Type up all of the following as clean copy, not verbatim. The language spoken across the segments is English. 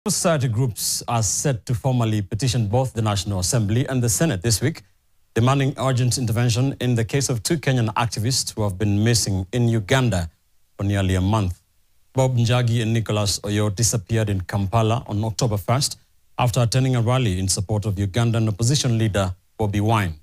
Civil society groups are set to formally petition both the National Assembly and the Senate this week, demanding urgent intervention in the case of two Kenyan activists who have been missing in Uganda for nearly a month. Bob Njagi Nicholas Oyoo disappeared in Kampala on October 1st after attending a rally in support of Ugandan opposition leader Bobi Wine.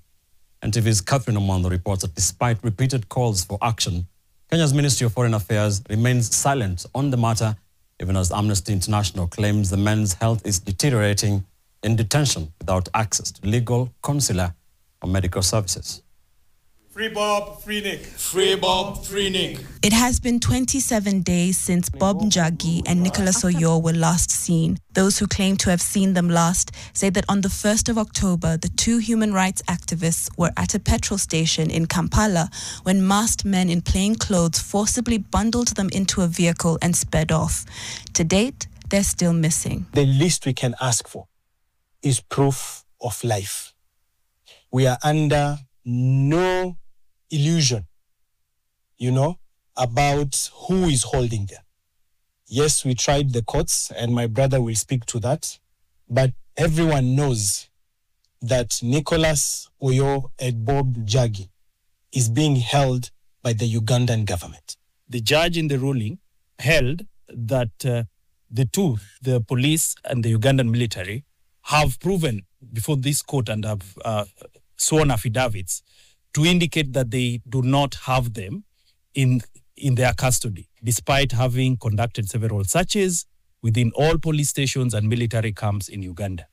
NTV's Catherine Omando reports that despite repeated calls for action, Kenya's Ministry of Foreign Affairs remains silent on the matter, even as Amnesty International claims the man's health is deteriorating in detention without access to legal, consular, or medical services. Free Bob, free Nick. Free Bob, free Nick. It has been 27 days since Bob Njagi and Nicholas Oyoo were last seen. Those who claim to have seen them last say that on the 1st of October, the two human rights activists were at a petrol station in Kampala when masked men in plain clothes forcibly bundled them into a vehicle and sped off. To date, they're still missing. The least we can ask for is proof of life. We are under no illusion, about who is holding them. Yes, we tried the courts, and my brother will speak to that, but everyone knows that Nicholas Oyoo and Bob Njagi is being held by the Ugandan government. The judge in the ruling held that the police and the Ugandan military have proven before this court and have sworn affidavits to indicate that they do not have them in their custody, despite having conducted several searches within all police stations and military camps in Uganda.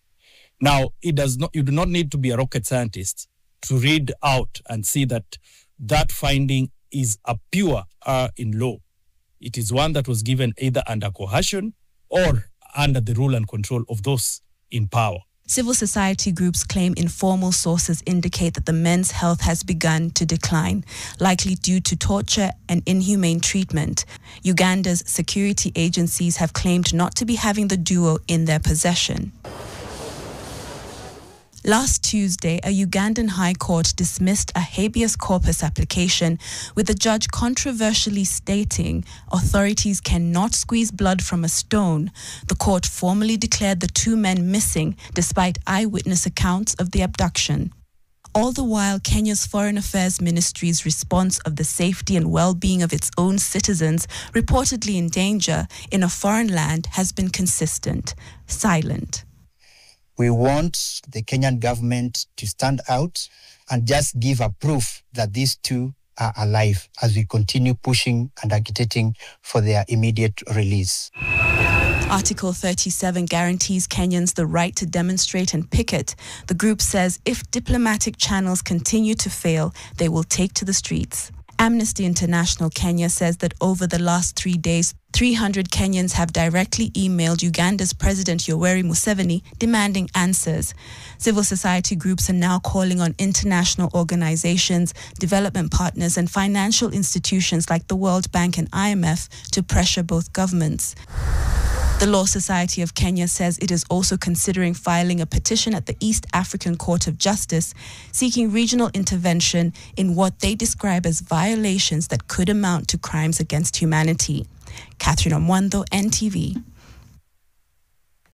Now, you do not need to be a rocket scientist to read out and see that finding is a pure error in law. It is one that was given either under coercion or under the rule and control of those in power. Civil society groups claim informal sources indicate that the men's health has begun to decline, likely due to torture and inhumane treatment. Uganda's security agencies have claimed not to be having the duo in their possession. Last Tuesday, a Ugandan high court dismissed a habeas corpus application, with the judge controversially stating authorities cannot squeeze blood from a stone. The court formally declared the two men missing despite eyewitness accounts of the abduction. All the while, Kenya's Foreign Affairs Ministry's response of the safety and well-being of its own citizens, reportedly in danger in a foreign land, has been consistent, silent. We want the Kenyan government to stand out and just give a proof that these two are alive as we continue pushing and agitating for their immediate release. Article 37 guarantees Kenyans the right to demonstrate and picket. The group says if diplomatic channels continue to fail, they will take to the streets. Amnesty International Kenya says that over the last 3 days, 300 Kenyans have directly emailed Uganda's President Yoweri Museveni demanding answers. Civil society groups are now calling on international organizations, development partners, and financial institutions like the World Bank and IMF to pressure both governments. The Law Society of Kenya says it is also considering filing a petition at the East African Court of Justice, seeking regional intervention in what they describe as violations that could amount to crimes against humanity. Catherine Omando, NTV.